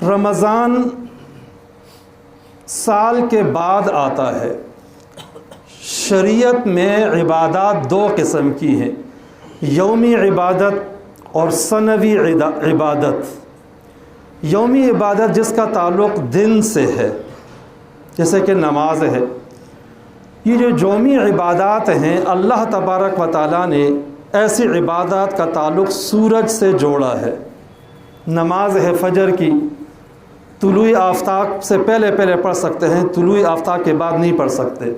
رمضان سال کے بعد آتا ہے۔ شریعت میں عبادات دو قسم کی ہیں، یومی عبادت اور سنوی عبادت۔ یومی عبادت جس کا تعلق دن سے ہے، جیسے کہ نماز ہے۔ یہ جو یومی عبادات ہیں، اللہ تبارک و تعالیٰ نے ایسی عبادات کا تعلق سورج سے جوڑا ہے۔ نماز ہے فجر کی، طلوع آفتاب سے پہلے پڑھ سکتے ہیں، طلوع آفتاب کے بعد نہیں پڑھ سکتے۔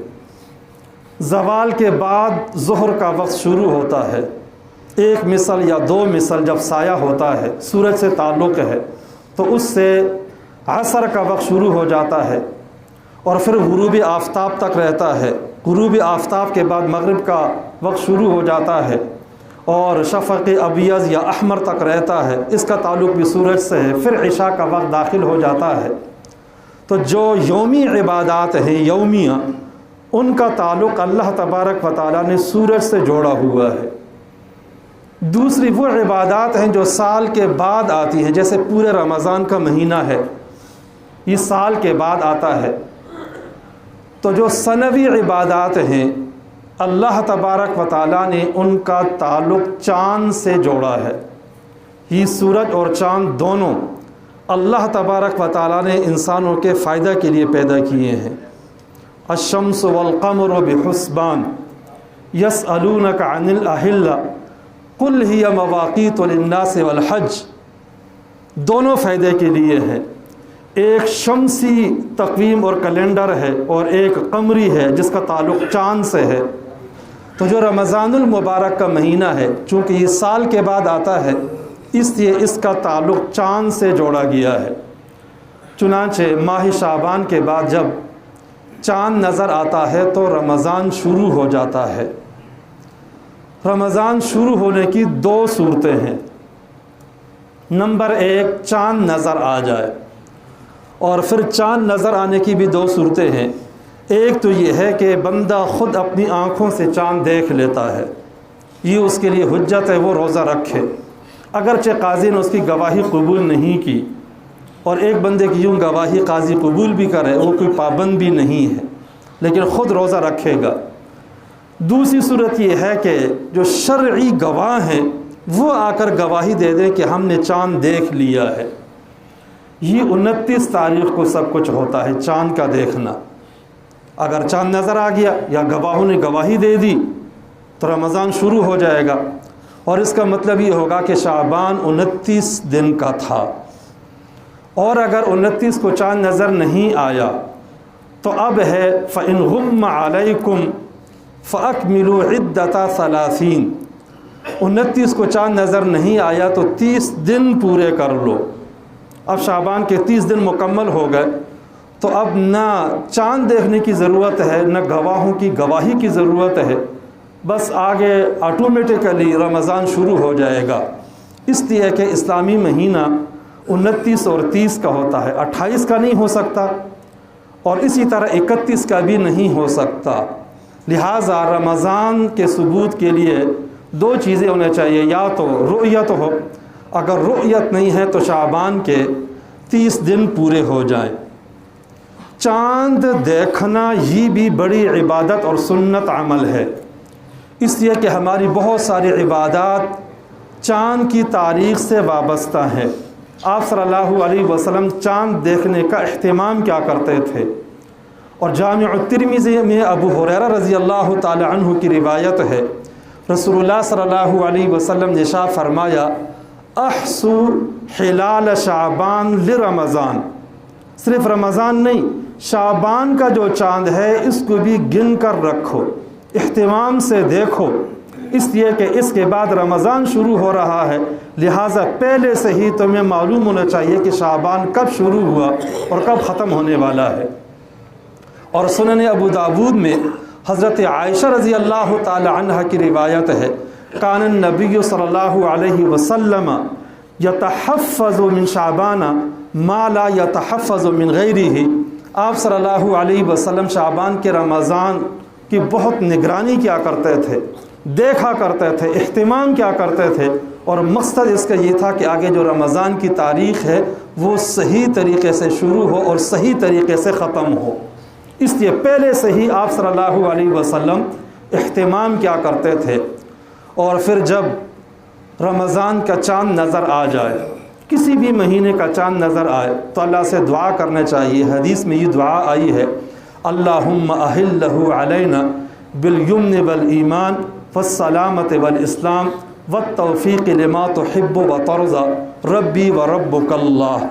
زوال کے بعد ظہر کا وقت شروع ہوتا ہے، ایک مثل یا دو مثل جب سایہ ہوتا ہے، سورج سے تعلق ہے، تو اس سے عصر کا وقت شروع ہو جاتا ہے اور پھر غروب آفتاب تک رہتا ہے۔ غروب آفتاب کے بعد مغرب کا وقت شروع ہو جاتا ہے اور شفق ابیض یا احمر تک رہتا ہے، اس کا تعلق بھی سورج سے ہے۔ پھر عشاء کا وقت داخل ہو جاتا ہے۔ تو جو یومی عبادات ہیں یومیہ، ان کا تعلق اللہ تبارک و تعالیٰ نے سورج سے جوڑا ہوا ہے۔ دوسری وہ عبادات ہیں جو سال کے بعد آتی ہیں، جیسے پورے رمضان کا مہینہ ہے، یہ سال کے بعد آتا ہے۔ تو جو سنوی عبادات ہیں، اللہ تبارک و تعالیٰ نے ان کا تعلق چاند سے جوڑا ہے۔ یہ سورج اور چاند دونوں اللہ تبارک و تعالیٰ نے انسانوں کے فائدہ کے لیے پیدا کیے ہیں۔ الشمس والقمر بحسبان یسألونک عن الأہلہ قل ہی مواقیت للناس والحج، دونوں فائدے کے لیے ہیں۔ ایک شمسی تقویم اور کیلنڈر ہے اور ایک قمری ہے جس کا تعلق چاند سے ہے۔ تو جو رمضان المبارک کا مہینہ ہے، چونکہ یہ سال کے بعد آتا ہے، اس لیے اس کا تعلق چاند سے جوڑا گیا ہے۔ چنانچہ ماہ شعبان کے بعد جب چاند نظر آتا ہے تو رمضان شروع ہو جاتا ہے۔ رمضان شروع ہونے کی دو صورتیں ہیں۔ نمبر ایک، چاند نظر آ جائے، اور پھر چاند نظر آنے کی بھی دو صورتیں ہیں۔ ایک تو یہ ہے کہ بندہ خود اپنی آنکھوں سے چاند دیکھ لیتا ہے، یہ اس کے لیے حجت ہے، وہ روزہ رکھے، اگرچہ قاضی نے اس کی گواہی قبول نہیں کی، اور ایک بندے کی یوں گواہی قاضی قبول بھی کرے، وہ کوئی پابند بھی نہیں ہے، لیکن خود روزہ رکھے گا۔ دوسری صورت یہ ہے کہ جو شرعی گواہ ہیں وہ آ کر گواہی دے دیں کہ ہم نے چاند دیکھ لیا ہے۔ یہ 29 تاریخ کو سب کچھ ہوتا ہے، چاند کا دیکھنا۔ اگر چاند نظر آ گیا یا گواہوں نے گواہی دے دی تو رمضان شروع ہو جائے گا، اور اس کا مطلب یہ ہوگا کہ شعبان 29 دن کا تھا۔ اور اگر 29 کو چاند نظر نہیں آیا تو اب ہے فَإِنْ غُمَّ عَلَيْكُمْ فَأَكْمِلُوا عِدَّةَ 30۔ 29 کو چاند نظر نہیں آیا تو 30 دن پورے کر لو۔ اب شعبان کے 30 دن مکمل ہو گئے تو اب نہ چاند دیکھنے کی ضرورت ہے، نہ گواہوں کی گواہی کی ضرورت ہے، بس آگے آٹومیٹیکلی رمضان شروع ہو جائے گا۔ اس لیے کہ اسلامی مہینہ 29 اور 30 کا ہوتا ہے، 28 کا نہیں ہو سکتا، اور اسی طرح 31 کا بھی نہیں ہو سکتا۔ لہٰذا رمضان کے ثبوت کے لیے دو چیزیں ہونے چاہیے، یا تو رؤیت ہو، اگر رؤیت نہیں ہے تو شعبان کے 30 دن پورے ہو جائیں۔ چاند دیکھنا یہ بھی بڑی عبادت اور سنت عمل ہے، اس لیے کہ ہماری بہت ساری عبادات چاند کی تاریخ سے وابستہ ہیں۔ آپ صلی اللہ علیہ وسلم چاند دیکھنے کا اہتمام کیا کرتے تھے، اور جامع الترمذی میں ابو ہریرہ رضی اللہ تعالی عنہ کی روایت ہے، رسول اللہ صلی اللہ علیہ وسلم نے ارشاد فرمایا، احسو حلال شعبان لرمضان، صرف رمضان نہیں، شعبان کا جو چاند ہے اس کو بھی گن کر رکھو، اہتمام سے دیکھو، اس لیے کہ اس کے بعد رمضان شروع ہو رہا ہے، لہٰذا پہلے سے ہی تمہیں معلوم ہونا چاہیے کہ شعبان کب شروع ہوا اور کب ختم ہونے والا ہے۔ اور سنن ابو داود میں حضرت عائشہ رضی اللہ تعالی عنہ کی روایت ہے، کان النبی صلی اللہ علیہ وسلم یتحفظ من شعبان ما لا یتحفظ من غیرہ، آپ صلی اللہ علیہ وسلم شعبان کے رمضان کی بہت نگرانی کیا کرتے تھے، دیکھا کرتے تھے، اہتمام کیا کرتے تھے، اور مقصد اس کا یہ تھا کہ آگے جو رمضان کی تاریخ ہے وہ صحیح طریقے سے شروع ہو اور صحیح طریقے سے ختم ہو۔ اس لیے پہلے سے ہی آپ صلی اللہ علیہ وسلم اہتمام کیا کرتے تھے، اور پھر جب رمضان کا چاند نظر آ جائے، کسی بھی مہینے کا چاند نظر آئے تو اللہ سے دعا کرنا چاہیے۔ حدیث میں یہ دعا آئی ہے، اللہم احلہ علینا بالیمن والایمان والسلامۃ والاسلام والتوفیق لما تحب وترضى ربی وربک اللہ۔